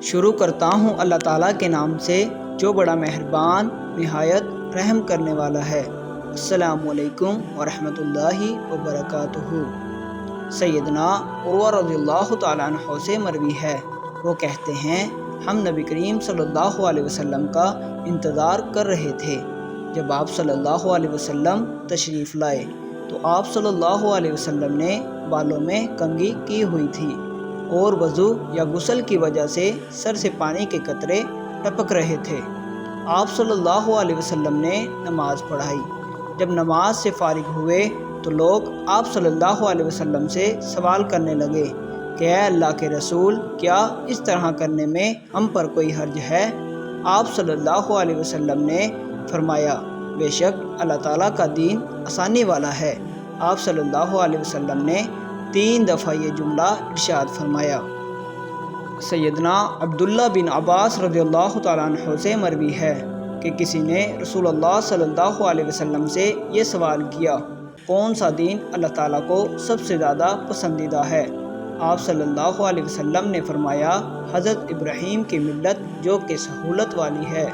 شروع کرتا ہوں اللہ تعالیٰ کے نام سے جو بڑا مہربان نہایت رحم کرنے والا ہے۔ السلام علیکم ورحمۃ اللہ وبرکاتہ۔ سیدنا عروہ رضی اللہ تعالیٰ عنہ سے مروی ہے، وہ کہتے ہیں ہم نبی کریم صلی اللہ علیہ وسلم کا انتظار کر رہے تھے۔ جب آپ صلی اللہ علیہ وسلم تشریف لائے تو آپ صلی اللہ علیہ وسلم نے بالوں میں کنگھی کی ہوئی تھی اور وضو یا غسل کی وجہ سے سر سے پانی کے قطرے ٹپک رہے تھے۔ آپ صلی اللہ علیہ وسلم نے نماز پڑھائی۔ جب نماز سے فارغ ہوئے تو لوگ آپ صلی اللہ علیہ وسلم سے سوال کرنے لگے کہ اے اللہ کے رسول، کیا اس طرح کرنے میں ہم پر کوئی حرج ہے؟ آپ صلی اللہ علیہ وسلم نے فرمایا، بے شک اللہ تعالیٰ کا دین آسانی والا ہے۔ آپ صلی اللہ علیہ وسلم نے 3 دفعہ یہ جملہ ارشاد فرمایا۔ سیدنا عبداللہ بن عباس رضی اللہ تعالیٰ عنہ سے مروی ہے کہ کسی نے رسول اللہ صلی اللہ علیہ وسلم سے یہ سوال کیا، کون سا دین اللہ تعالیٰ کو سب سے زیادہ پسندیدہ ہے؟ آپ صلی اللہ علیہ وسلم نے فرمایا، حضرت ابراہیم کی ملت جو کہ سہولت والی ہے۔